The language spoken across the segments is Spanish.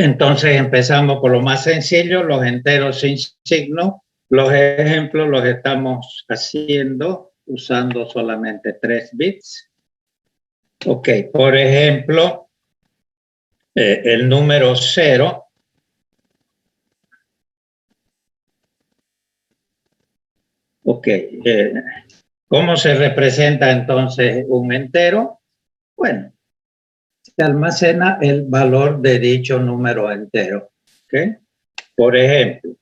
Entonces empezamos por lo más sencillo, los enteros sin signo. Los ejemplos los estamos haciendo usando solamente 3 bits. Ok, por ejemplo, el número 0. Ok, ¿cómo se representa entonces un entero? Bueno, se almacena el valor de dicho número entero. ¿Okay? Por ejemplo,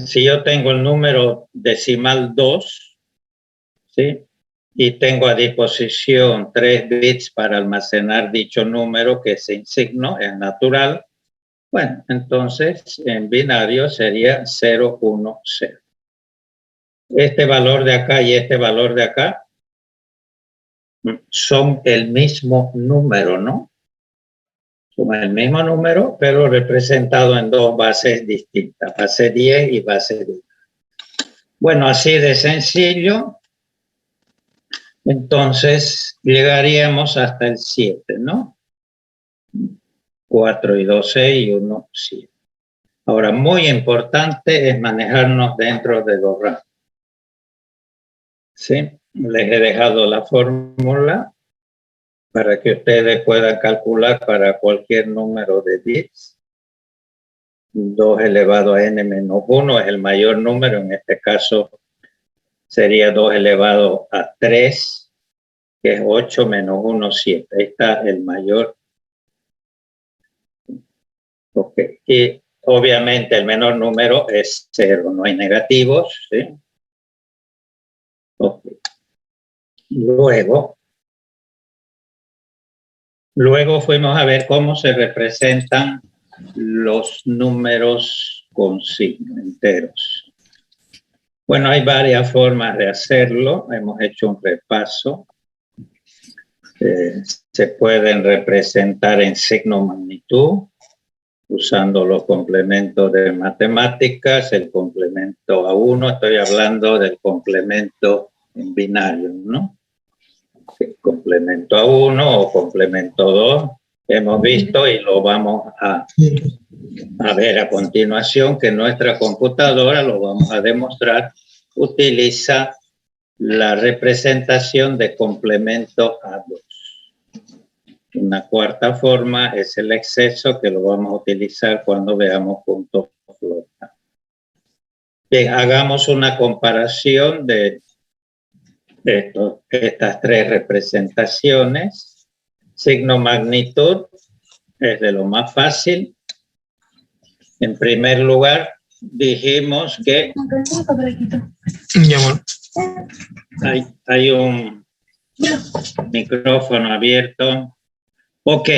si yo tengo el número decimal 2, ¿sí? Y tengo a disposición 3 bits para almacenar dicho número que es sin signo, es natural, bueno, entonces en binario sería 0, 1, 0. Este valor de acá y este valor de acá son el mismo número, ¿no? Son el mismo número, pero representado en dos bases distintas, base 10 y base 10. Bueno, así de sencillo. Entonces llegaríamos hasta el 7, ¿no? 4 y 2, 6 y 1, 7. Ahora, muy importante es manejarnos dentro de los rangos. ¿Sí? Les he dejado la fórmula para que ustedes puedan calcular para cualquier número de bits. 2 elevado a n menos 1 es el mayor número, en este caso sería 2 elevado a 3, que es 8 menos 1, 7. Ahí está el mayor. Okay. Y obviamente el menor número es 0, no hay negativos, ¿sí? Okay. Luego fuimos a ver cómo se representan los números con signo enteros. Bueno, hay varias formas de hacerlo, hemos hecho un repaso. Se pueden representar en signo magnitud, usando los complementos de matemáticas, el complemento a 1, estoy hablando del complemento en binario, ¿no? El complemento a 1 o complemento 2, hemos visto y lo vamos a ver a continuación, que nuestra computadora, lo vamos a demostrar, utiliza la representación de complemento a 2. Una cuarta forma es el exceso, que lo vamos a utilizar cuando veamos puntos flotantes. Bien, hagamos una comparación de estas 3 representaciones. Signo magnitud es de lo más fácil. En primer lugar, dijimos que hay un micrófono abierto. Ok,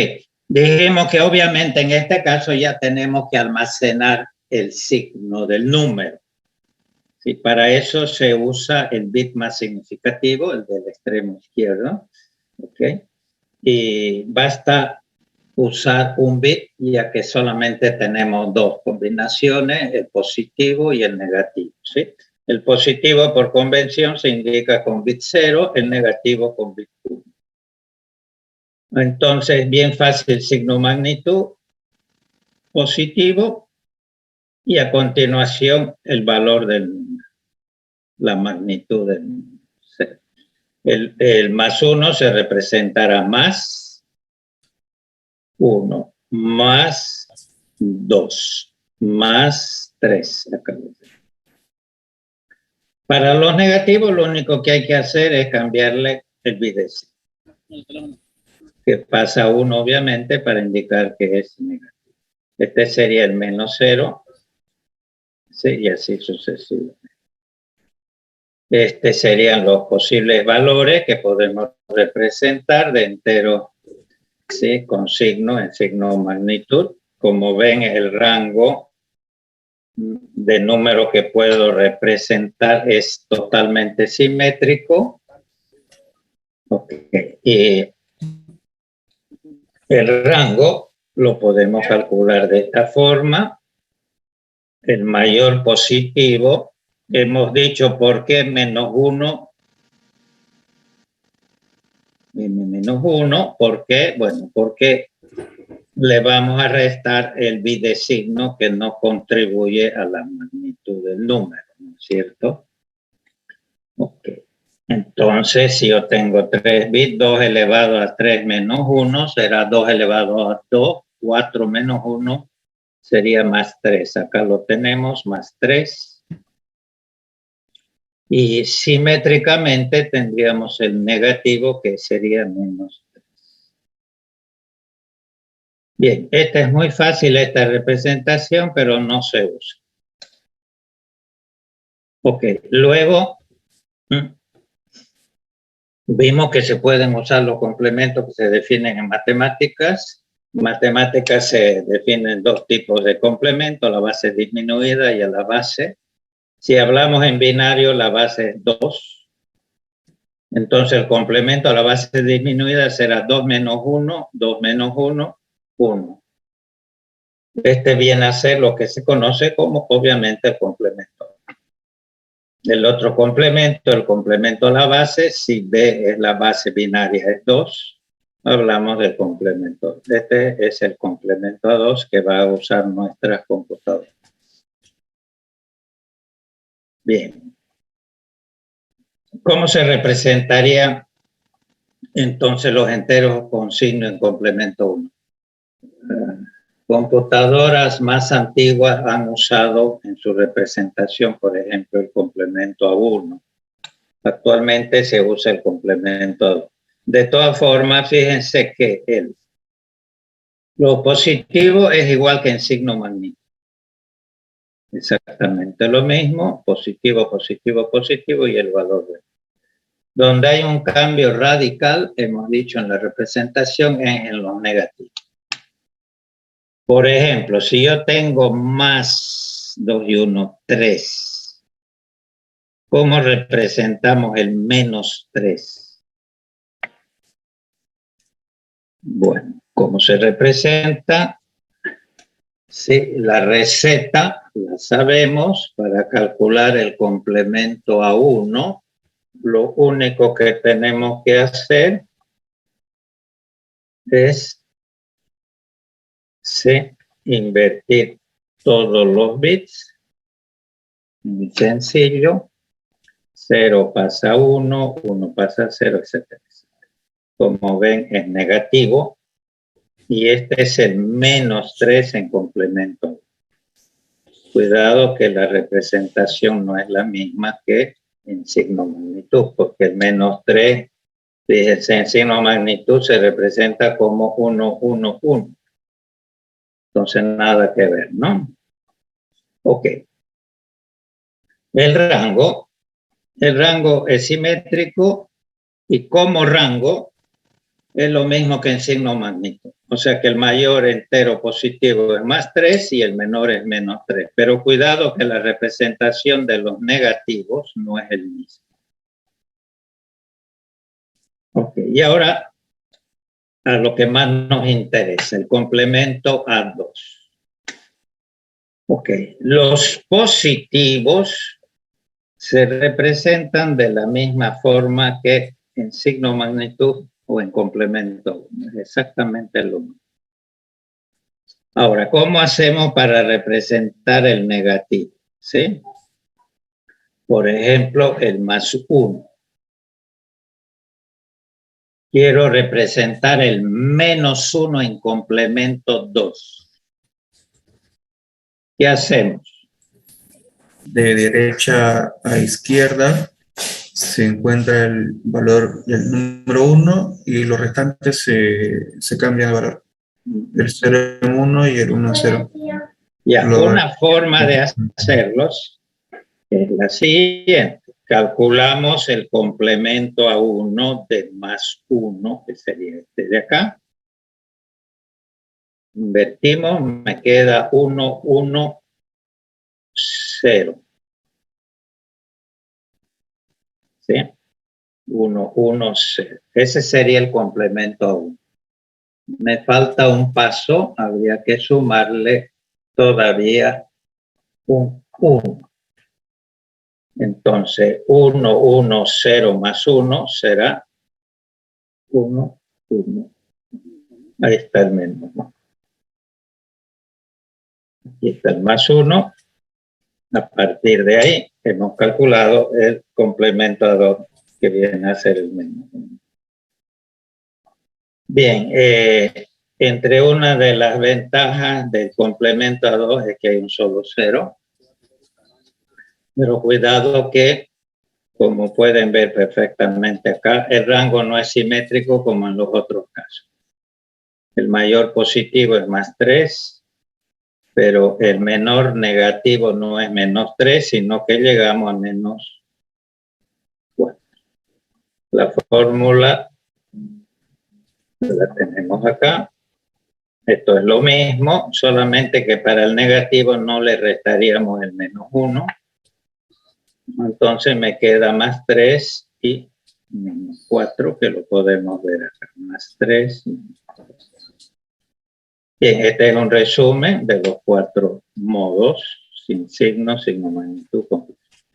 dijimos que obviamente en este caso ya tenemos que almacenar el signo del número. Sí, para eso se usa el bit más significativo, el del extremo izquierdo. Okay. Y basta usar un bit, ya que solamente tenemos 2 combinaciones, el positivo y el negativo. ¿Sí? El positivo por convención se indica con bit 0, el negativo con bit 1. Entonces, bien fácil, signo magnitud positivo y a continuación el valor del número, la magnitud del número. El más 1 se representará más 1, más 2, más 3. Para los negativos, lo único que hay que hacer es cambiarle el bidecito, que pasa 1 obviamente para indicar que es negativo. Este sería el menos 0, ¿sí? Y así sucesivamente. Estos serían los posibles valores que podemos representar de enteros, ¿sí? Con signo, en signo magnitud. Como ven, el rango de número que puedo representar es totalmente simétrico. Okay. Y el rango lo podemos calcular de esta forma. El mayor positivo, hemos dicho por qué menos 1. Menos 1, ¿por qué? Bueno, porque le vamos a restar el bit de signo que no contribuye a la magnitud del número, ¿no es cierto? Ok. Entonces, si yo tengo 3 bits, 2 elevado a 3 menos 1 será 2 elevado a 2, 4 menos 1 sería más 3. Acá lo tenemos, más 3. Y simétricamente tendríamos el negativo que sería menos 3. Bien, esta es muy fácil, esta representación, pero no se usa. Ok, luego vimos que se pueden usar los complementos que se definen en matemáticas. En matemáticas se definen dos tipos de complementos, la base disminuida y a la base. Si hablamos en binario, la base es 2. Entonces el complemento a la base disminuida será 2 menos 1, 2 menos 1, 1. Este viene a ser lo que se conoce como, obviamente, el complemento. El otro complemento, el complemento a la base, si B es la base binaria, es 2, hablamos del complemento. Este es el complemento a 2 que va a usar nuestras computadoras. Bien. ¿Cómo se representaría entonces los enteros con signo en complemento 1? Computadoras más antiguas han usado en su representación, por ejemplo, el complemento a 1. Actualmente se usa el complemento a 2. De todas formas, fíjense que lo positivo es igual que en signo magnitud. Exactamente lo mismo, positivo, positivo, positivo y el valor de. Donde hay un cambio radical, hemos dicho en la representación, es en los negativos. Por ejemplo, si yo tengo más 2 y 1, 3, ¿cómo representamos el menos 3? Bueno, ¿cómo se representa? Sí, la receta la sabemos para calcular el complemento a 1. Lo único que tenemos que hacer es invertir todos los bits. Muy sencillo. 0 pasa a 1, 1 pasa a 0, etc. Como ven, es negativo. Y este es el menos 3 en complemento. Cuidado que la representación no es la misma que en signo magnitud, porque el menos 3, fíjense, en signo magnitud se representa como 1, 1, 1. Entonces, nada que ver, ¿no? Ok. El rango es simétrico y como rango es lo mismo que en signo magnitud. O sea que el mayor entero positivo es más 3 y el menor es menos 3. Pero cuidado que la representación de los negativos no es el mismo. Ok, y ahora a lo que más nos interesa, el complemento a 2. Ok, los positivos se representan de la misma forma que en signo magnitud o en complemento. Es exactamente lo mismo. Ahora, ¿cómo hacemos para representar el negativo? ¿Sí? Por ejemplo, el más 1. Quiero representar el menos 1 en complemento 2. ¿Qué hacemos? De derecha a izquierda se encuentra el valor del número 1 y los restantes se cambian de valor. El 0 en 1 y el 1 en 0. Ya, una forma de hacerlos es la siguiente. Calculamos el complemento a 1 de más 1, que sería este de acá. Invertimos, me queda 1, 1, 0. ¿Sí? 1, 1, 0. Ese sería el complemento a 1. Me falta un paso, habría que sumarle todavía un 1. Entonces, 1, 1, 0 más 1 será 1, 1. Ahí está el menú. Aquí está el más 1. A partir de ahí hemos calculado el complemento a 2, que viene a ser el menos 1. Bien, entre una de las ventajas del complemento a 2 es que hay un solo 0. Pero cuidado que, como pueden ver perfectamente acá, el rango no es simétrico como en los otros casos. El mayor positivo es más 3, pero el menor negativo no es menos 3, sino que llegamos a menos 4. La fórmula la tenemos acá. Esto es lo mismo, solamente que para el negativo no le restaríamos el menos 1. Entonces me queda más 3 y menos 4, que lo podemos ver acá. Más 3. Bien, este es un resumen de los 4 modos, sin signo, signo, magnitud.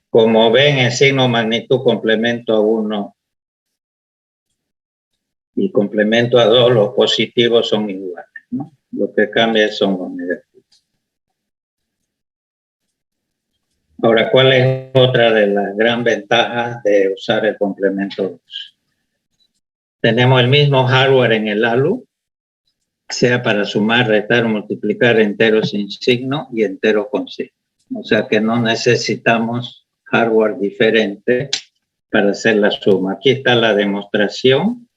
Como ven, en signo, magnitud, complemento a 1 y complemento a 2, los positivos son iguales, ¿no? Lo que cambia son los negativos. Ahora, ¿cuál es otra de las gran ventajas de usar el complemento 2? Tenemos el mismo hardware en el ALU, sea para sumar, restar o multiplicar enteros sin signo y enteros con signo. O sea que no necesitamos hardware diferente para hacer la suma. Aquí está la demostración.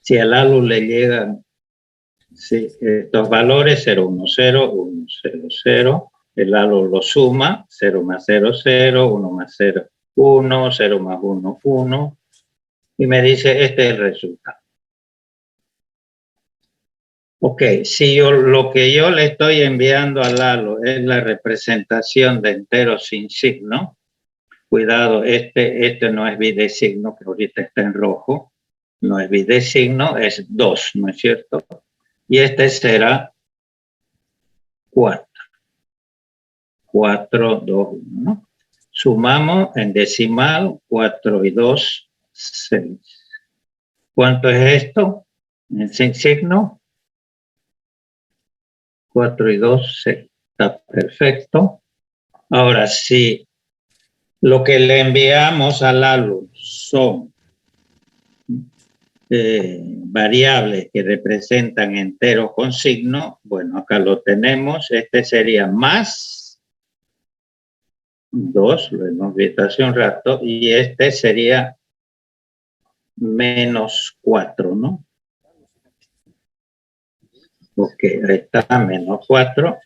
Si al ALU le llegan estos valores, 0, 1, 0, 1, 0, 0, el ALU lo suma, 0 más 0, 0, 1 más 0, 1, 0 más 1, 1, y me dice, este es el resultado. Ok, si lo que yo le estoy enviando al ALU es la representación de enteros sin signo, cuidado, este no es bidesigno, que ahorita está en rojo, no es bidesigno, es 2, ¿no es cierto? Y este será 4. 4, 2, 1, ¿no? Sumamos en decimal, 4 y 2, 6. ¿Cuánto es esto? Sin signo, 4 y 2, 6. Está perfecto. Ahora, si lo que le enviamos al ALU son variables que representan enteros con signo, bueno, acá lo tenemos. Este sería más 2, lo hemos visto hace un rato, y este sería menos 4, ¿no? Ok, ahí está, menos 4,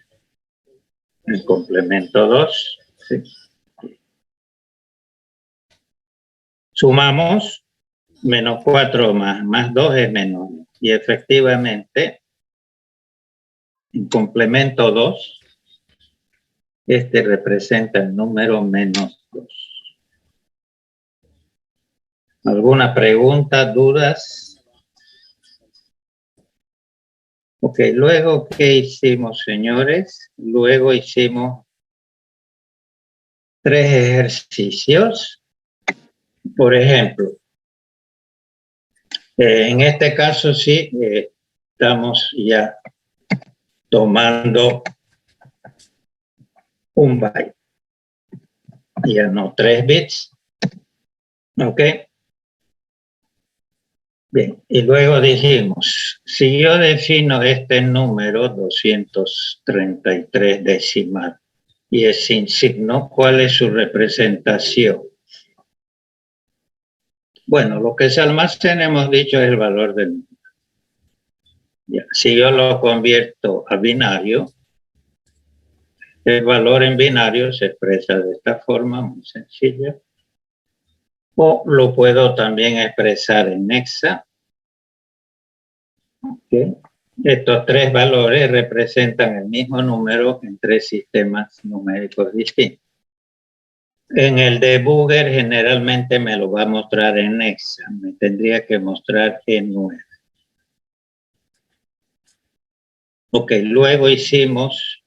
el complemento 2, ¿sí? Sumamos, menos 4 más 2 es menos 1. Y efectivamente, en complemento 2, este representa el número menos 2. ¿Alguna pregunta, dudas? Ok, luego, ¿qué hicimos, señores? Luego hicimos 3 ejercicios. Por ejemplo, en este caso sí, estamos ya tomando un byte. Ya no 3 bits. ¿Ok? Bien, y luego dijimos, si yo defino este número 233 decimal y es sin signo, ¿cuál es su representación? Bueno, lo que se almacena, hemos dicho, es el valor del número. Ya, si yo lo convierto a binario, el valor en binario se expresa de esta forma, muy sencilla. O lo puedo también expresar en hexa. Okay. Estos 3 valores representan el mismo número en 3 sistemas numéricos distintos. En el debugger generalmente me lo va a mostrar en hexa, me tendría que mostrar en 9. Ok, luego hicimos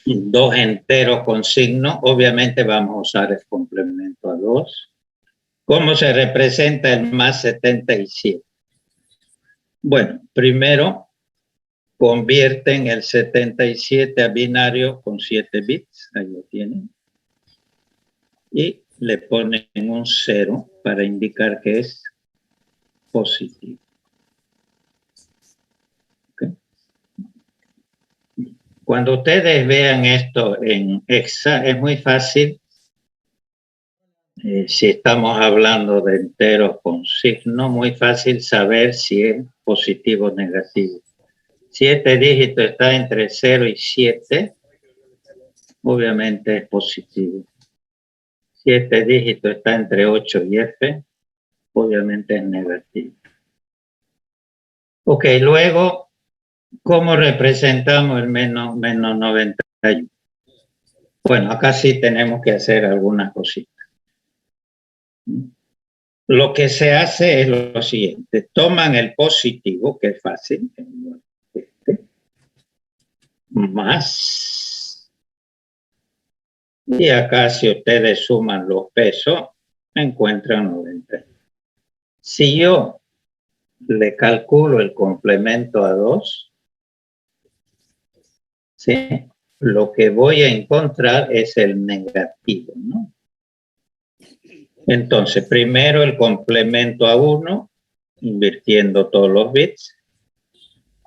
2 enteros con signo, obviamente vamos a usar el complemento a 2. ¿Cómo se representa el más 77? Bueno, primero convierten el 77 a binario con 7 bits, ahí lo tienen, y le ponen un 0 para indicar que es positivo. ¿Okay? Cuando ustedes vean esto en hexa, es muy fácil. Si estamos hablando de enteros con signo, muy fácil saber si es positivo o negativo. Si este dígito está entre 0 y 7, obviamente es positivo. Si este dígito está entre 8 y F, obviamente es negativo. Ok, luego, ¿cómo representamos el menos 91? Bueno, acá sí tenemos que hacer algunas cositas. Lo que se hace es lo siguiente. Toman el positivo, que es fácil, más. Y acá si ustedes suman los pesos, encuentran 90. Si yo le calculo el complemento a 2, ¿sí? Lo que voy a encontrar es el negativo, ¿no? Entonces, primero el complemento a 1, invirtiendo todos los bits,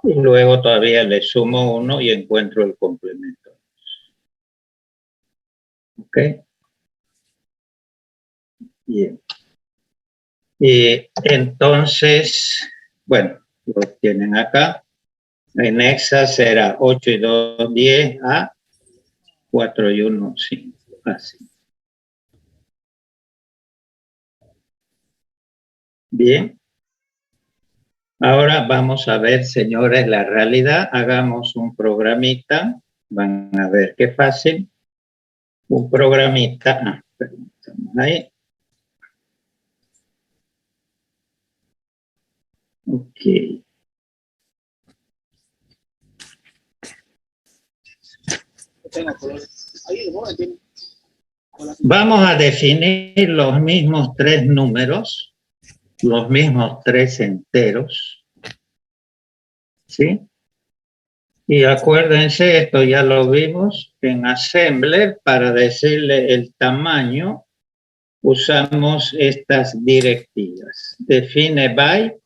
y luego todavía le sumo 1 y encuentro el complemento. ¿Ok? Bien. Y entonces, bueno, lo tienen acá. En hexa será 8 y 2, 10 a 4 y 1, 5. Así. Bien. Ahora vamos a ver, señores, la realidad. Hagamos un programita. Van a ver qué fácil. Un programita. Perdón, ahí. Ok. Vamos a definir los mismos 3 números, los mismos 3 enteros, ¿sí? Y acuérdense, esto ya lo vimos en Assembler, para decirle el tamaño, usamos estas directivas. Define byte,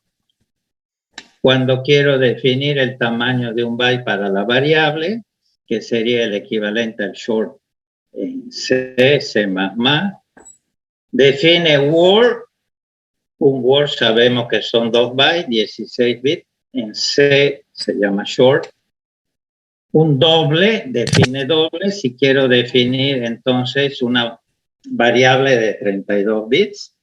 cuando quiero definir el tamaño de un byte para la variable, que sería el equivalente al short en C, C++. Define word, un word sabemos que son 2 bytes, 16 bits, en C se llama short. Un doble, define doble, si quiero definir entonces una variable de 32 bits,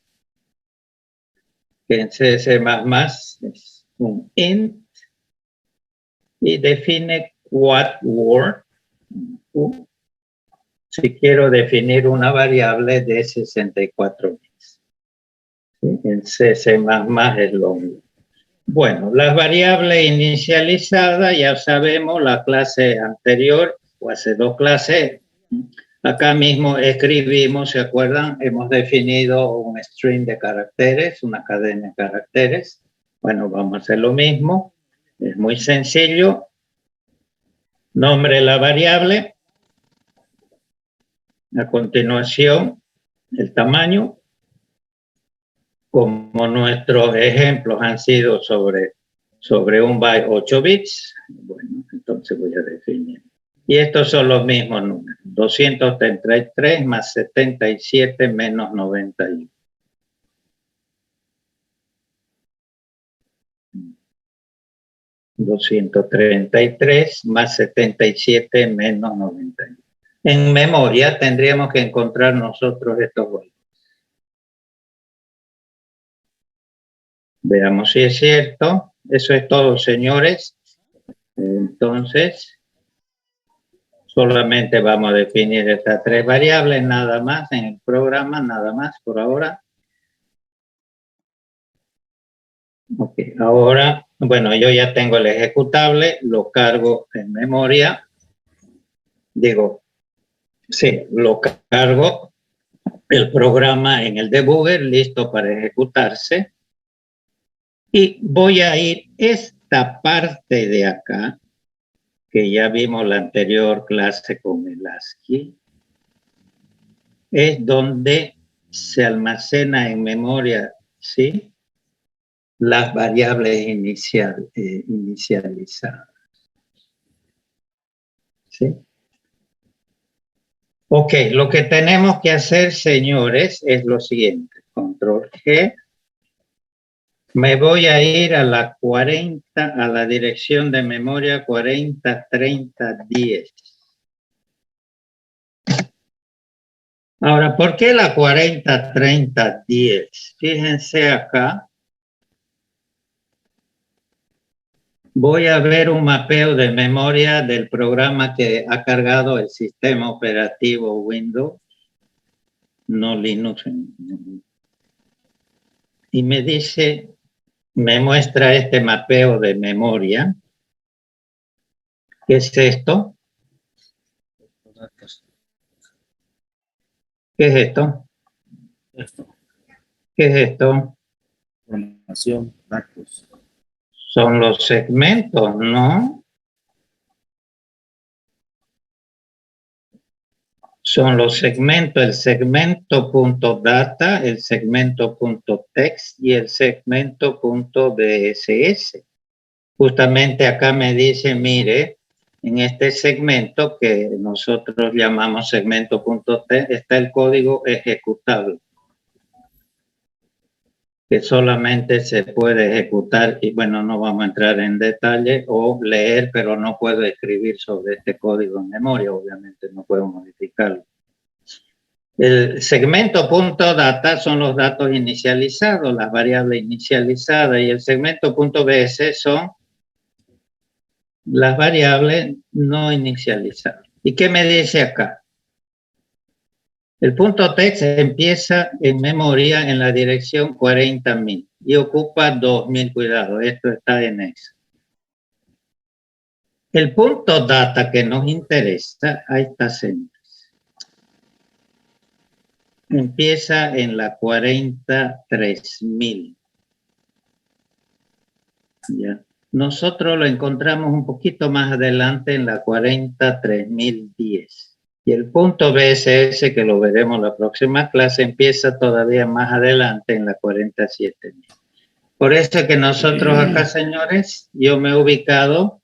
que en C++ es un int, y define quad word, si quiero definir una variable de 64 bits. ¿Sí? En C++ es lo mismo. Bueno, las variables inicializadas, ya sabemos, la clase anterior, o hace 2 clases, acá mismo escribimos, ¿se acuerdan? Hemos definido un string de caracteres, una cadena de caracteres. Bueno, vamos a hacer lo mismo, es muy sencillo. Nombre de la variable, a continuación el tamaño. Como nuestros ejemplos han sido sobre un byte 8 bits, bueno, entonces voy a definir. Y estos son los mismos números, 233 más 77 menos 91. $233 más 77 menos 91. En memoria tendríamos que encontrar nosotros estos valores. Veamos si es cierto. Eso es todo, señores. Entonces, solamente vamos a definir estas 3 variables, nada más en el programa, nada más por ahora. Ok, ahora, bueno, yo ya tengo el ejecutable, lo cargo en memoria. Digo, sí, lo cargo el programa en el debugger, listo para ejecutarse. Y voy a ir esta parte de acá, que ya vimos la anterior clase con el ASCII, es donde se almacena en memoria, ¿sí?, las variables inicializadas. ¿Sí? Ok, lo que tenemos que hacer, señores, es lo siguiente. Control G. Me voy a ir a la 40, a la dirección de memoria 403010. Ahora, ¿por qué la 403010? Fíjense acá. Voy a ver un mapeo de memoria del programa que ha cargado el sistema operativo Windows, no Linux. Y me dice, me muestra este mapeo de memoria. ¿Qué es esto? ¿Qué es esto? ¿Qué es esto? Información, datos. Son los segmentos, ¿no? Son los segmentos, el segmento.data, el segmento.text y el segmento.bss. Justamente acá me dice, mire, en este segmento que nosotros llamamos segmento.text está el código ejecutable, que solamente se puede ejecutar, y bueno, no vamos a entrar en detalle, o leer, pero no puedo escribir sobre este código en memoria, obviamente no puedo modificarlo. El segmento.data son los datos inicializados, las variables inicializadas, y el segmento.bs son las variables no inicializadas. ¿Y qué me dice acá? El punto text empieza en memoria en la dirección 40.000 y ocupa 2.000, cuidado, esto está en Excel. El punto data que nos interesa, ahí está, señores, empieza en la 43.000. ¿Ya? Nosotros lo encontramos un poquito más adelante en la 43.010. Y el punto BSS, que lo veremos en la próxima clase, empieza todavía más adelante en la 47.000. Por eso que nosotros acá, señores, yo me he ubicado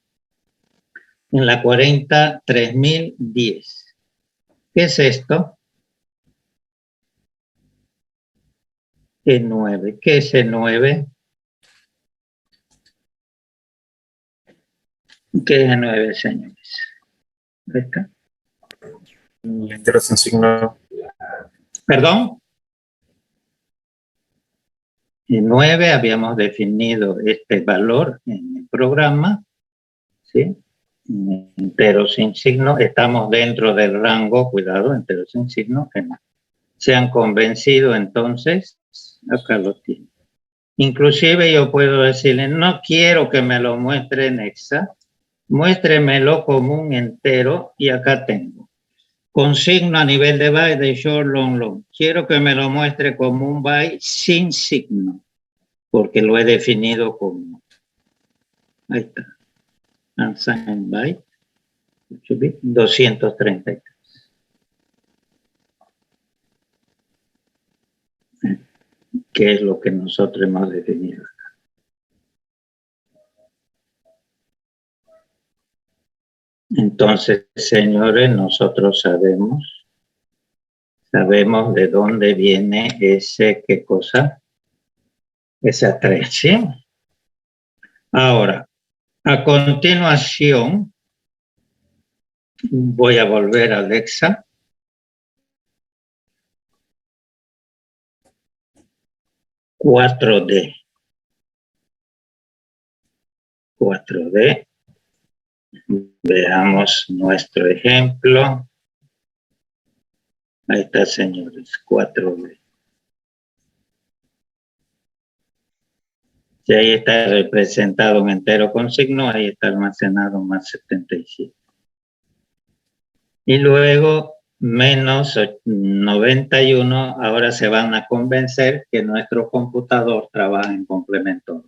en la 43.010. ¿Qué es esto? E9. ¿Qué es E9? ¿Qué es E9, señores? ¿Ahí está? Entero sin signo. ¿Perdón? En 9 habíamos definido este valor en el programa, ¿sí? Entero sin signo, estamos dentro del rango, cuidado, entero sin signo, que no. Se han convencido, entonces, acá lo tienen. Inclusive yo puedo decirle, no quiero que me lo muestre en hexa, muéstremelo como un entero y acá tengo. Con signo a nivel de byte de short, long, long. Quiero que me lo muestre como un byte sin signo, porque lo he definido como. Ahí está. Unsigned byte. 233. Que es lo que nosotros hemos definido acá. Entonces, señores, nosotros sabemos de dónde viene ese, ¿qué cosa? Esa 3, ¿sí? Ahora, a continuación, voy a volver a Alexa. ...4D. Veamos nuestro ejemplo. Ahí está, señores, 4D. Si ahí está representado un entero con signo, ahí está almacenado más 77. Y luego menos 91, ahora se van a convencer que nuestro computador trabaja en complemento.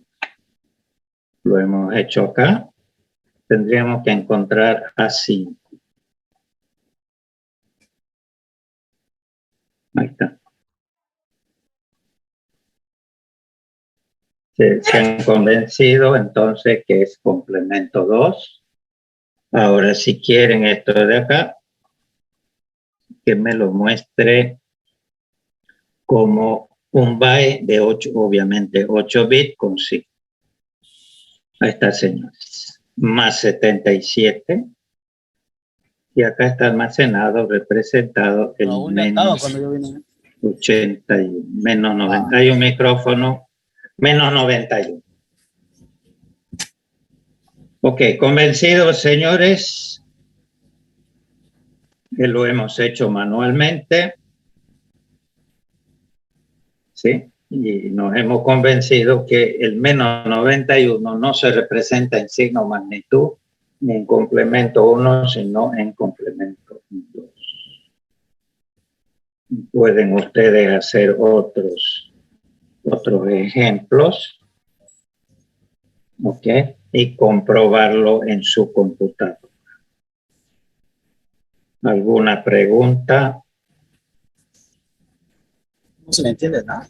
Lo hemos hecho acá. tendríamos que encontrar A5. Ahí está. Se han convencido entonces que es complemento 2. Ahora, si quieren esto de acá, que me lo muestre como un byte de 8, obviamente 8 bits con sí. Ahí está, señores. Más 77. Y acá está almacenado, representado el menos 81, menos 90. Hay un micrófono, menos 91. Ok, convencidos, señores, que lo hemos hecho manualmente. ¿Sí? Y nos hemos convencido que el menos 91 no se representa en signo magnitud ni en complemento 1, sino en complemento 2. Pueden ustedes hacer otros ejemplos, ¿ok? Y comprobarlo en su computadora. ¿Alguna pregunta? No se le entiende nada.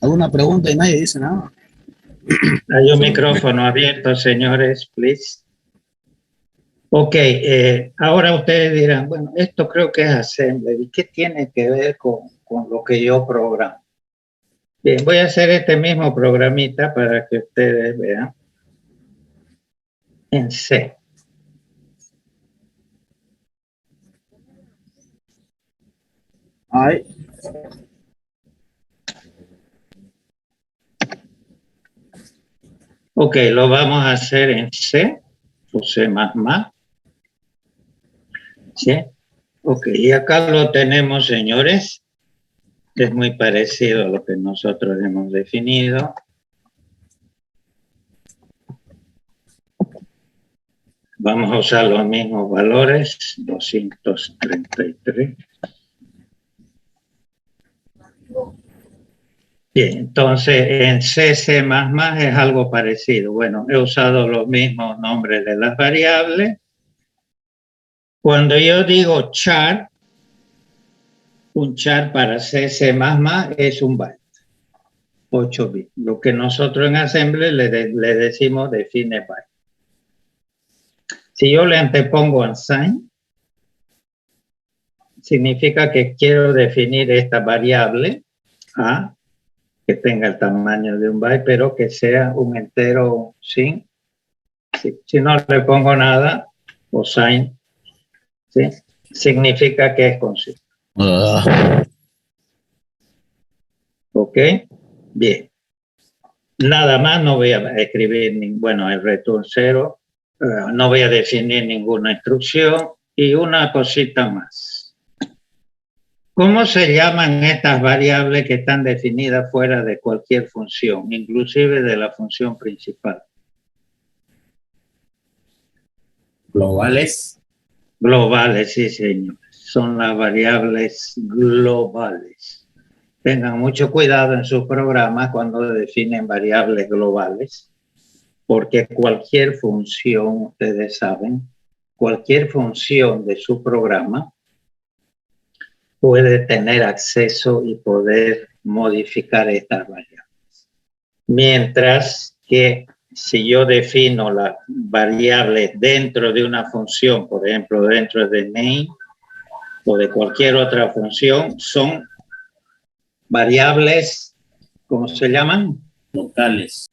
¿Alguna pregunta y nadie dice nada? Hay un micrófono abierto, señores, please. Ok, ahora ustedes dirán, bueno, esto creo que es assembly. ¿Y qué tiene que ver con lo que yo programo? Bien, voy a hacer este mismo programita para que ustedes vean. En C. Ay. Ok, lo vamos a hacer en C o C++. ¿Sí? Ok, y acá lo tenemos, señores. Es muy parecido a lo que nosotros hemos definido. Vamos a usar los mismos valores, 233. Bien, entonces en C++ es algo parecido. Bueno, he usado los mismos nombres de las variables. Cuando yo digo char, un char para C++ es un byte, 8 bits. Lo que nosotros en Assembly le decimos define byte. Si yo le antepongo unsigned, significa que quiero definir esta variable A, que tenga el tamaño de un byte, pero que sea un entero sin. Si no le pongo nada, o sign, ¿sí? Significa que es consigo. ¿Ok? Bien. Nada más, no voy a escribir, bueno, el return 0, no voy a definir ninguna instrucción. Y una cosita más. ¿Cómo se llaman estas variables que están definidas fuera de cualquier función, inclusive de la función principal? Globales. Globales, sí, señor. Son las variables globales. Tengan mucho cuidado en sus programas cuando definen variables globales, porque cualquier función, ustedes saben, cualquier función de su programa puede tener acceso y poder modificar estas variables. Mientras que si yo defino las variables dentro de una función, por ejemplo, dentro de main o de cualquier otra función, son variables, ¿cómo se llaman? Locales.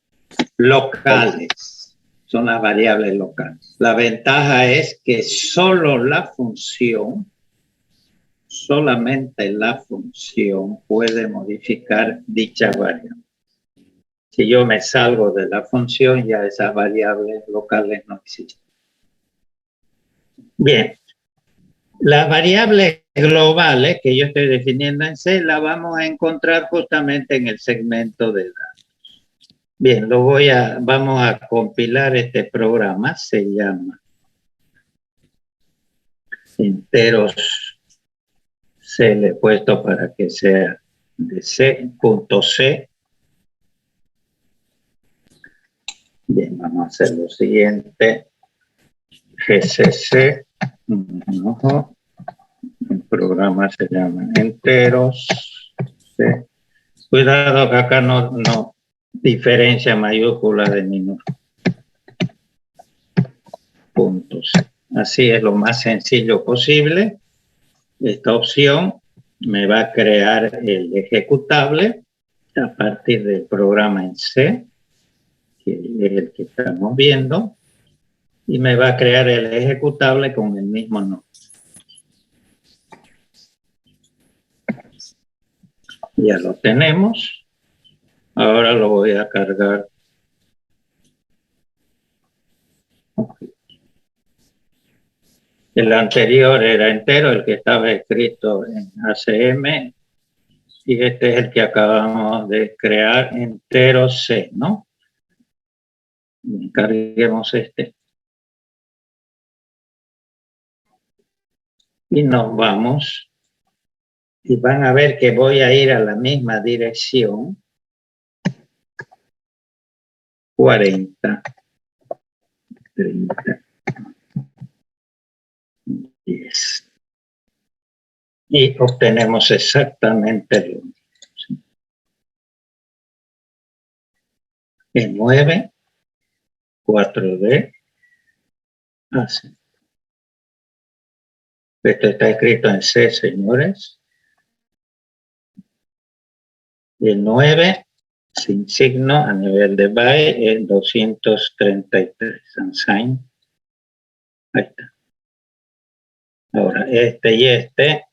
Locales. Son las variables locales. La ventaja es que solo la función, solamente la función puede modificar dicha variable. Si yo me salgo de la función, ya esas variables locales no existen. Bien. Las variables globales que yo estoy definiendo en C las vamos a encontrar justamente en el segmento de datos. Bien, vamos a compilar este programa, se llama enteros C, le he puesto para que sea de C.C. Bien, vamos a hacer lo siguiente. GCC. Ojo. El programa se llama enteros. Sí. Cuidado que acá no diferencia mayúscula de minúscula. Puntos. Así es lo más sencillo posible. Esta opción me va a crear el ejecutable a partir del programa en C, que es el que estamos viendo, y me va a crear el ejecutable con el mismo nombre. Ya lo tenemos. Ahora lo voy a cargar. El anterior era entero, el que estaba escrito en ACM, y este es el que acabamos de crear, entero C, ¿no? Carguemos este. Y nos vamos. Y van a ver que voy a ir a la misma dirección. 40, 30, 10. Y obtenemos exactamente lo mismo. El 9, 4D, así. Esto está escrito en C, señores. Y el 9, sin signo, a nivel de byte, es 233. Unsigned. Ahí está. Ahora, este y este,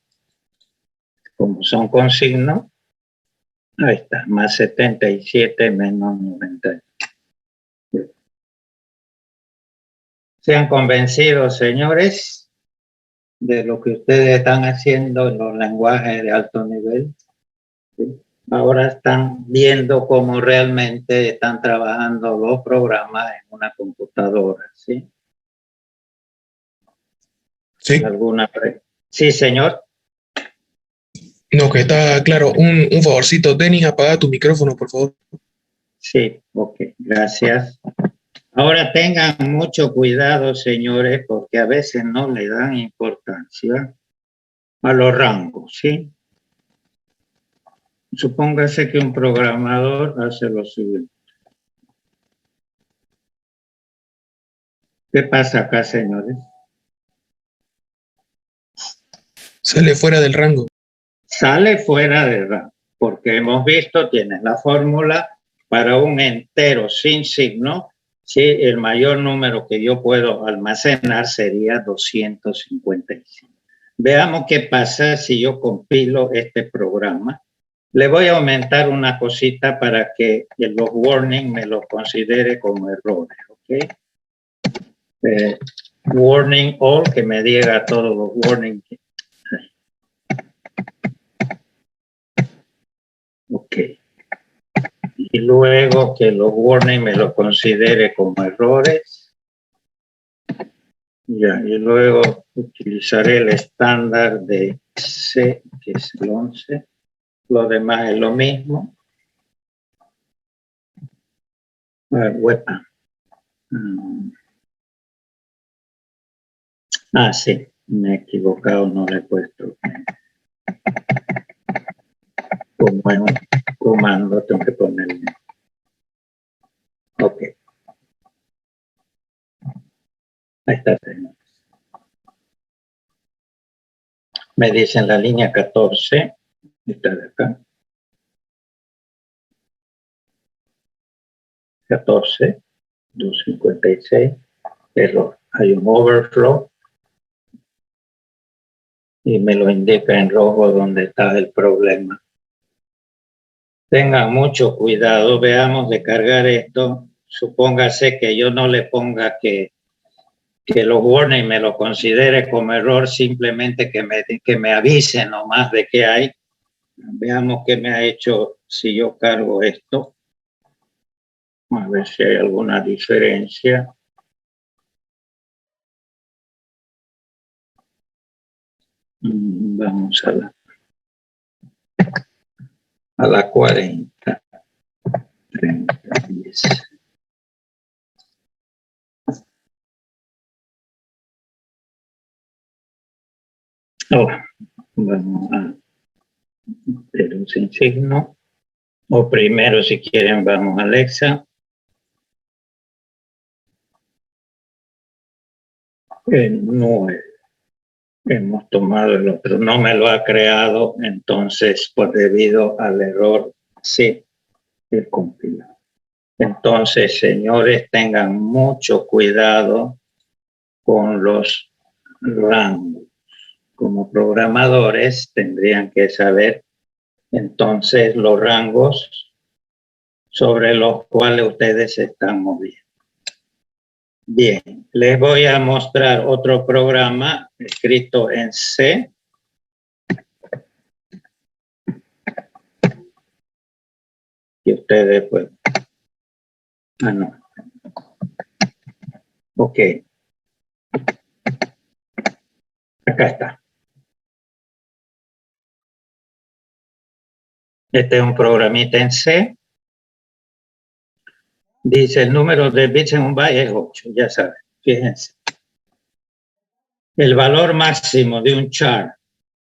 como son con signo, ahí está, más 77 menos 90. Sean convencidos, señores, de lo que ustedes están haciendo en los lenguajes de alto nivel. ¿Sí? Ahora están viendo cómo realmente están trabajando los programas en una computadora, ¿sí? Sí, ¿Alguna Sí, señor. no, que está claro. Un favorcito, Denis, apaga tu micrófono, por favor. Sí, ok, gracias. Ahora tengan mucho cuidado, señores, porque a veces no le dan importancia a los rangos, ¿sí? Supóngase que un programador hace lo siguiente. ¿Qué pasa acá, señores? Sale fuera del rango. Sale fuera de rango, porque hemos visto, tienes la fórmula para un entero sin signo, si el mayor número que yo puedo almacenar sería 255. Veamos qué pasa si yo compilo este programa. Le voy a aumentar una cosita para que los warnings me los considere como errores, ¿ok? Warning all, que me diga todos los warnings. Ok. Y luego que los warnings me los considere como errores. Ya, y luego utilizaré el estándar de C, que es el 11. Lo demás es lo mismo. Weapon. Sí, me he equivocado, no le he puesto. Como en un comando tengo que ponerle. Ok. Ahí está. Me dicen la línea 14. Está de acá. 14, 256. Error. Hay un overflow. Y me lo indica en rojo donde está el problema. Tengan mucho cuidado, veamos de cargar esto. Supóngase que yo no le ponga que los warnings me lo considere como error, simplemente que me avise nomás de qué hay. Veamos qué me ha hecho si yo cargo esto. A ver si hay alguna diferencia. Vamos a la 40, 30, 10. Oh, vamos a pero sin signo. O primero, si quieren, vamos a Alexa. No hemos tomado el otro, no me lo ha creado, entonces, pues debido al error, sí, el compilador. Entonces, señores, tengan mucho cuidado con los rangos. Como programadores tendrían que saber entonces los rangos sobre los cuales ustedes se están moviendo. Bien, les voy a mostrar otro programa escrito en C. Y ustedes pues... Ah, no. Ok. Acá está. Este es un programita en C. Dice el número de bits en un byte es 8, ya saben, fíjense. El valor máximo de un char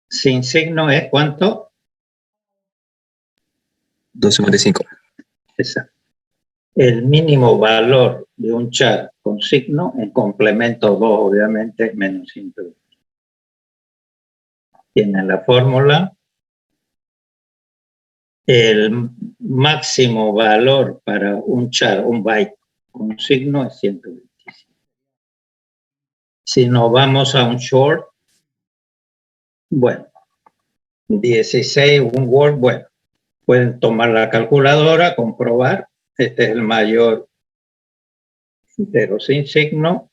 sin signo es ¿cuánto? 255. Exacto. El mínimo valor de un char con signo en complemento 2, obviamente, menos 120. Tienen la fórmula. El máximo valor para un char, un byte con signo es 125. Si nos vamos a un short, bueno, 16, un word, bueno, pueden tomar la calculadora, comprobar, este es el mayor entero sin signo,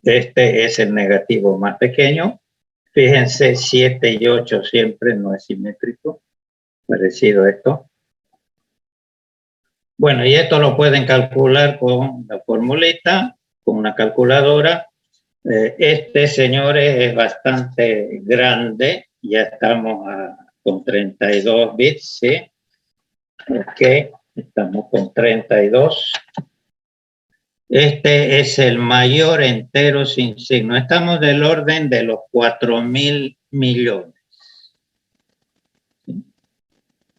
este es el negativo más pequeño, fíjense 7 y 8 siempre no es simétrico, parecido a esto. Bueno, y esto lo pueden calcular con la formulita, con una calculadora. Este, señores, es bastante grande, ya estamos con 32 bits, ¿sí? Ok, estamos con 32. Este es el mayor entero sin signo. Estamos del orden de los 4.000 millones. ¿Sí?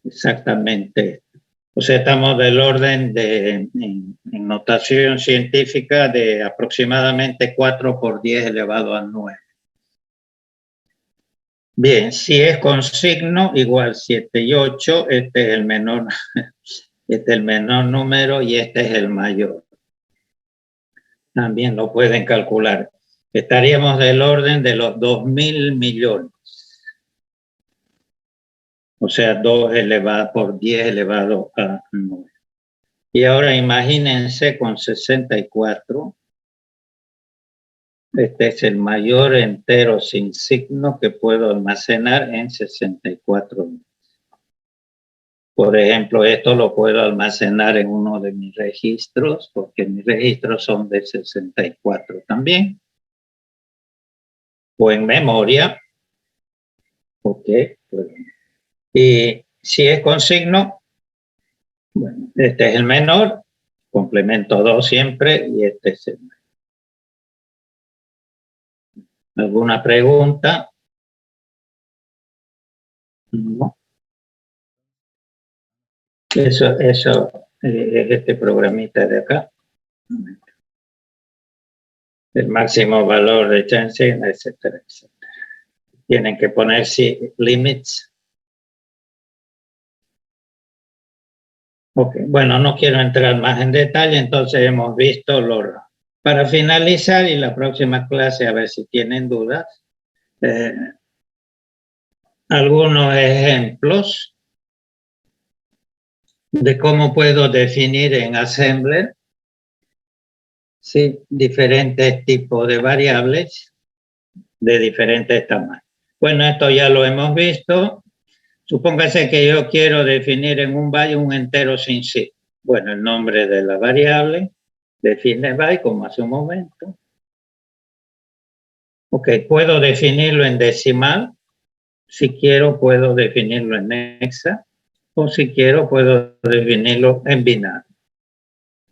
Exactamente. O sea, estamos del orden de, en notación científica, de aproximadamente 4 por 10 elevado a 9. Bien, si es con signo, igual 7 y 8, este es el menor, este es el menor número y este es el mayor. También lo pueden calcular. Estaríamos del orden de los 2.000 millones. O sea, 2 elevado por 10 elevado a 9. Y ahora imagínense con 64. Este es el mayor entero sin signo que puedo almacenar en 64. Por ejemplo, esto lo puedo almacenar en uno de mis registros, porque mis registros son de 64 también. O en memoria. Ok. Y si es con signo, bueno, este es el menor, complemento 2 siempre, y este es el menor. ¿Alguna pregunta? No. Eso es este programita de acá. El máximo valor de chance, etcétera, etcétera. Tienen que poner limits. Ok, bueno, no quiero entrar más en detalle, entonces hemos visto para finalizar y la próxima clase, a ver si tienen dudas, algunos ejemplos de cómo puedo definir en Assembler, ¿sí?, diferentes tipos de variables de diferentes tamaños. Bueno, esto ya lo hemos visto. Supóngase que yo quiero definir en un byte un entero sin sí. Bueno, el nombre de la variable, define byte como hace un momento. Ok, puedo definirlo en decimal. Si quiero, puedo definirlo en hexa. O si quiero, puedo definirlo en binario.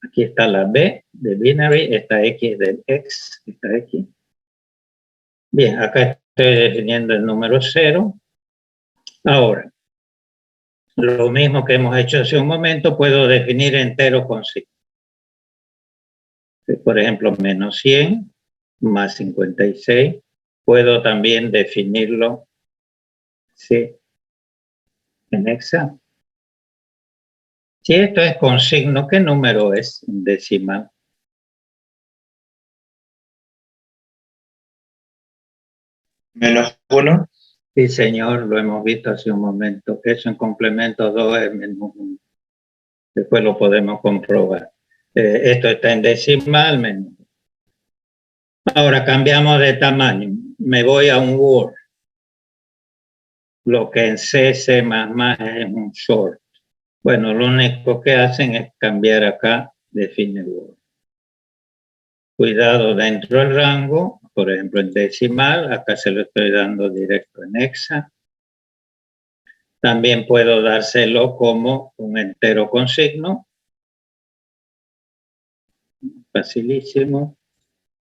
Aquí está la B de binary, esta X del X, esta X. Bien, acá estoy definiendo el número 0. Ahora, lo mismo que hemos hecho hace un momento, puedo definir enteros con signo. Por ejemplo, menos 100 más 56. Puedo también definirlo, ¿sí?, en hexa. Si esto es con signo, ¿qué número es en decimal? -1. Sí, señor, lo hemos visto hace un momento. Eso en complemento 2 es menos 1. Después lo podemos comprobar. Esto está en decimal, menos. Ahora cambiamos de tamaño. Me voy a un Word. Lo que en C, C++ es un short. Bueno, lo único que hacen es cambiar acá, define Word. Cuidado dentro del rango, por ejemplo en decimal, acá se lo estoy dando directo en hexa. También puedo dárselo como un entero con signo. Facilísimo.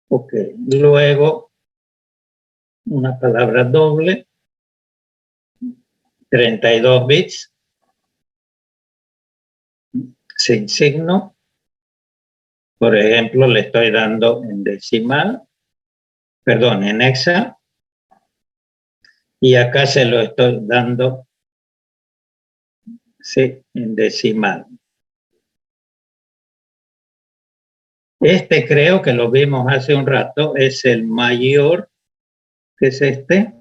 Ok, luego una palabra doble, 32 bits, sin signo. Por ejemplo, le estoy dando en decimal, perdón, en hexa, y acá se lo estoy dando, sí, en decimal. Este creo que lo vimos hace un rato, es el mayor, que es este.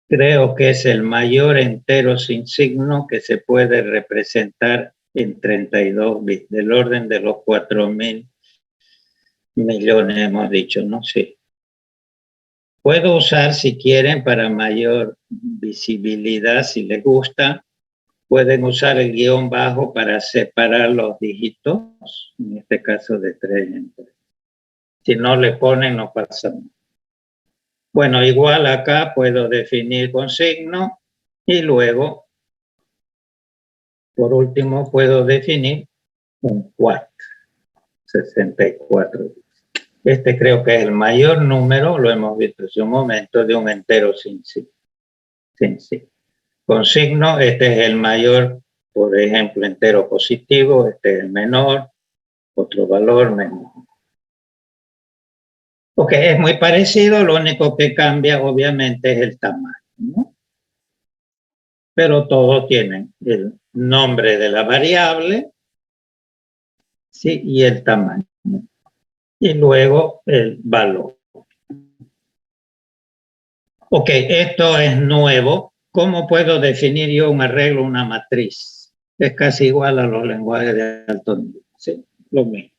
Creo que es el mayor entero sin signo que se puede representar en 32 bits, del orden de los 4.000 millones, hemos dicho, ¿no? Sí. Puedo usar, si quieren, para mayor visibilidad, si les gusta, pueden usar el guión bajo para separar los dígitos, en este caso de 3 en 3. Si no le ponen, no pasa nada. Bueno, igual acá puedo definir con signo y luego, por último, puedo definir un quad, 64. Este creo que es el mayor número, lo hemos visto hace un momento, de un entero sin signo. Con signo, este es el mayor, por ejemplo, entero positivo, este es el menor, otro valor menor. Ok, es muy parecido, lo único que cambia obviamente es el tamaño, ¿no? Pero todos tienen el nombre de la variable, ¿sí?, y el tamaño. Y luego el valor. Ok, esto es nuevo. ¿Cómo puedo definir yo un arreglo, una matriz? Es casi igual a los lenguajes de alto nivel, ¿sí? Lo mismo.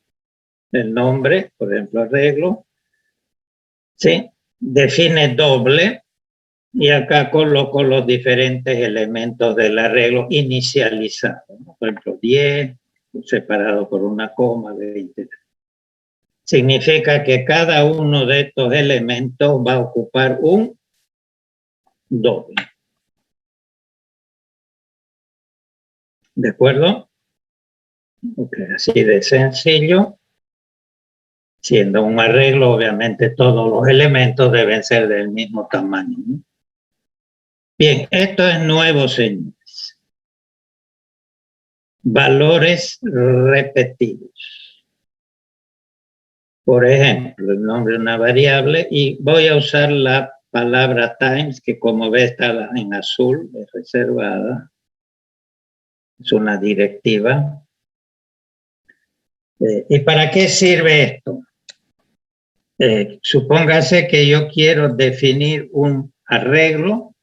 El nombre, por ejemplo, arreglo, ¿sí?, define doble y acá coloco los diferentes elementos del arreglo inicializado, ¿no? Por ejemplo, 10 separado por una coma, 20. Significa que cada uno de estos elementos va a ocupar un doble. ¿De acuerdo? Okay, así de sencillo. Siendo un arreglo, obviamente todos los elementos deben ser del mismo tamaño, ¿no? Bien, esto es nuevo, señores. Valores repetidos. Por ejemplo, el nombre de una variable, y voy a usar la palabra times, que como ve está en azul, es reservada. Es una directiva. ¿Y para qué sirve esto? Supóngase que yo quiero definir un arreglo,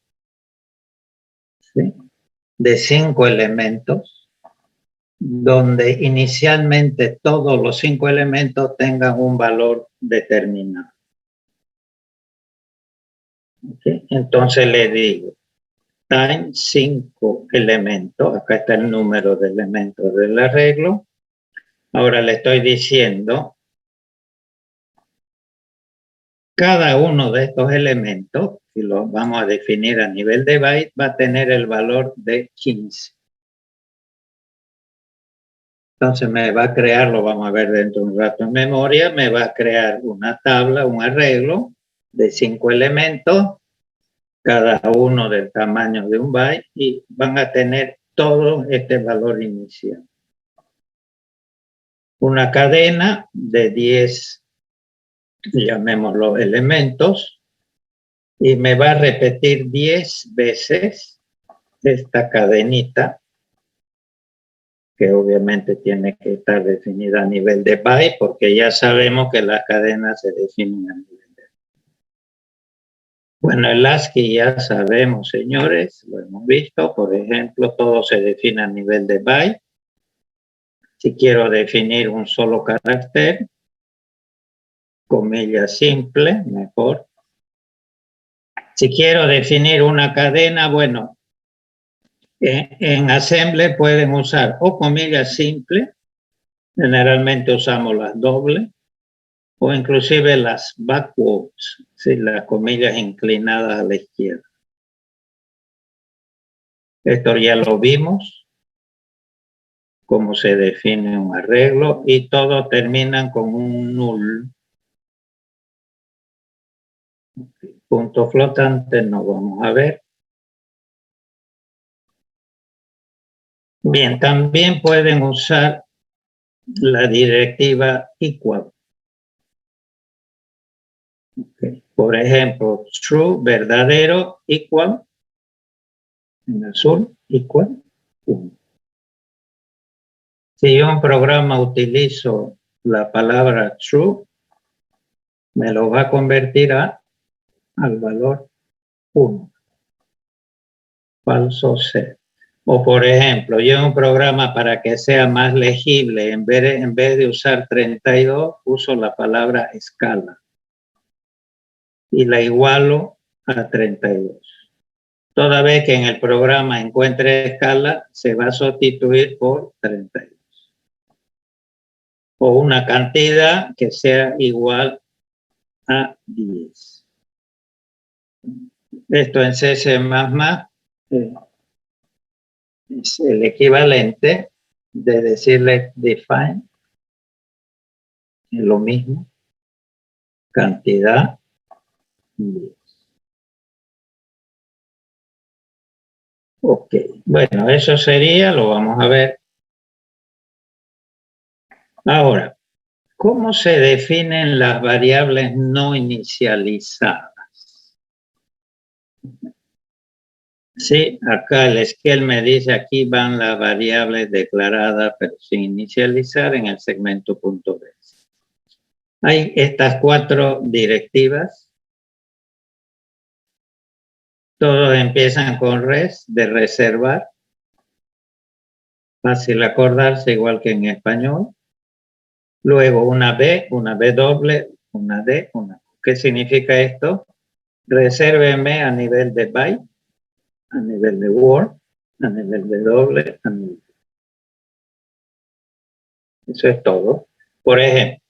¿sí?, de 5 elementos, donde inicialmente todos los 5 elementos tengan un valor determinado. ¿Okay? Entonces le digo, times 5 elementos, acá está el número de elementos del arreglo. Ahora le estoy diciendo, cada uno de estos elementos, si los vamos a definir a nivel de byte, va a tener el valor de 15. Entonces me va a crear, lo vamos a ver dentro de un rato en memoria, me va a crear una tabla, un arreglo de 5 elementos, cada uno del tamaño de un byte, y van a tener todo este valor inicial. Una cadena de 10, llamémoslo elementos, y me va a repetir 10 veces esta cadenita, que obviamente tiene que estar definida a nivel de byte, porque ya sabemos que las cadenas se definen a nivel de byte. Bueno, el ASCII ya sabemos, señores, lo hemos visto, por ejemplo, todo se define a nivel de byte. Si quiero definir un solo carácter, comilla simple, mejor. Si quiero definir una cadena, bueno, en Assembly pueden usar o comillas simples, generalmente usamos las dobles, o inclusive las backwards, ¿sí? Las comillas inclinadas a la izquierda. Esto ya lo vimos, cómo se define un arreglo, y todos terminan con un null. Punto flotante no vamos a ver. Bien, también pueden usar la directiva equal. Okay. Por ejemplo, true, verdadero, equal, en azul, equal, 1. Si yo en programa utilizo la palabra true, me lo va a convertir al valor 1. Falso 0. O por ejemplo, yo en un programa, para que sea más legible, en vez de usar 32, uso la palabra escala y la igualo a 32. Toda vez que en el programa encuentre escala, se va a sustituir por 32. O una cantidad que sea igual a 10. Esto en C++ es el equivalente de decirle define, es lo mismo, cantidad 10. Ok, bueno, eso sería, lo vamos a ver. Ahora, ¿cómo se definen las variables no inicializadas? Sí, acá el Esquel me dice, aquí van las variables declaradas pero sin inicializar en el segmento .b. Hay estas 4 directivas. Todos empiezan con res, de reservar. Fácil acordarse, igual que en español. Luego una B doble, una D, una. ¿Qué significa esto? Resérveme a nivel de byte, a nivel de word, a nivel de doble, a nivel. Eso es todo. Por ejemplo,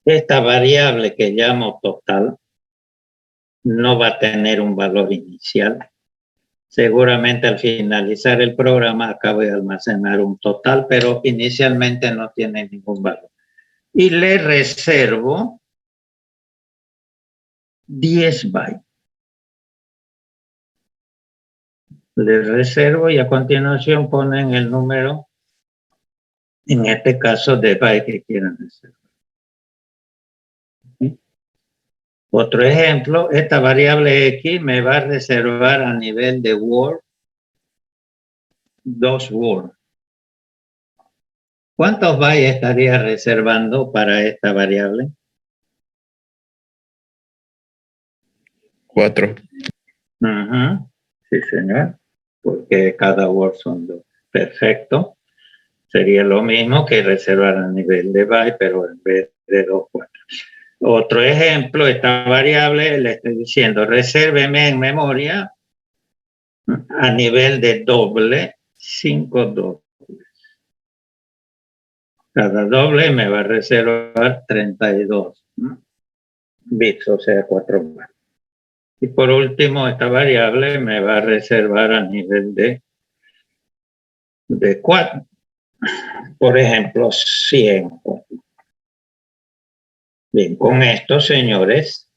esta variable que llamo total no va a tener un valor inicial. Seguramente al finalizar el programa acabo de almacenar un total, pero inicialmente no tiene ningún valor. Y le reservo 10 bytes. Le reservo y a continuación ponen el número, en este caso de byte que quieran reservar. ¿Sí? Otro ejemplo, esta variable X me va a reservar a nivel de word 2 word. ¿Cuántos bytes estaría reservando para esta variable? 4. Sí, señor, porque cada word son 2. Perfecto. Sería lo mismo que reservar a nivel de byte, pero en vez de 2, 4. Otro ejemplo, esta variable le estoy diciendo, resérveme en memoria a nivel de doble 5 dobles. Cada doble me va a reservar 32 bits, o sea, 4 más. Y por último, esta variable me va a reservar a nivel de 4. Por ejemplo, 100. Bien, con esto, señores,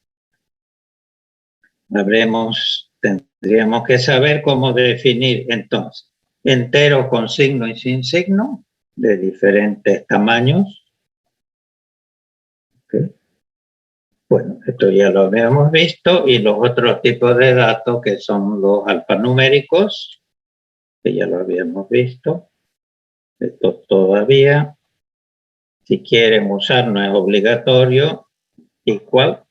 tendríamos que saber cómo definir entonces enteros con signo y sin signo de diferentes tamaños. ¿Okay? Bueno, esto ya lo habíamos visto, y los otros tipos de datos que son los alfanuméricos, que ya lo habíamos visto. Esto todavía, si quieren usar, no es obligatorio. Igual.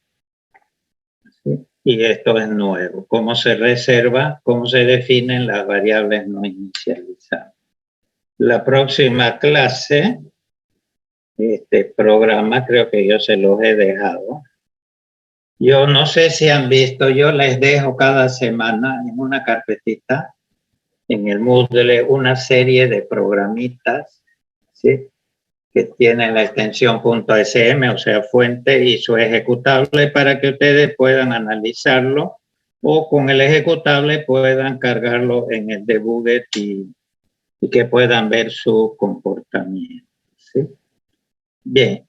¿Sí? Y esto es nuevo. ¿Cómo se reserva? ¿Cómo se definen las variables no inicializadas? La próxima clase, este programa creo que yo se los he dejado. Yo no sé si han visto, yo les dejo cada semana en una carpetita, en el Moodle, una serie de programitas, ¿sí? Que tienen la extensión .sm, o sea, fuente y su ejecutable, para que ustedes puedan analizarlo, o con el ejecutable puedan cargarlo en el debugger y que puedan ver su comportamiento. ¿Sí? Bien,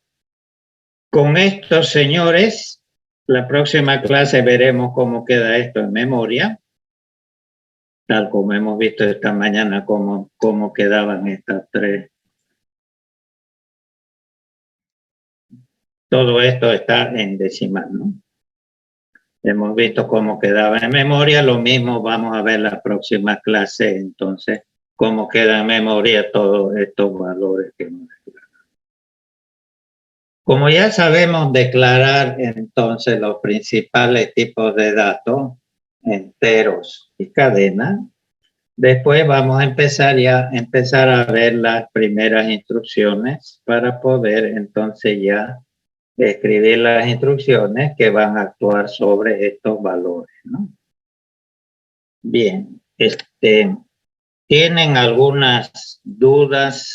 con esto, señores, la próxima clase veremos cómo queda esto en memoria, tal como hemos visto esta mañana, cómo quedaban estas tres. Todo esto está en decimal, ¿no? Hemos visto cómo quedaba en memoria, lo mismo vamos a ver la próxima clase, entonces, cómo queda en memoria todos estos valores que hemos declarado. Como ya sabemos declarar entonces los principales tipos de datos, enteros y cadenas, después vamos a empezar a ver las primeras instrucciones para poder entonces ya escribir las instrucciones que van a actuar sobre estos valores, ¿no? Bien, ¿tienen algunas dudas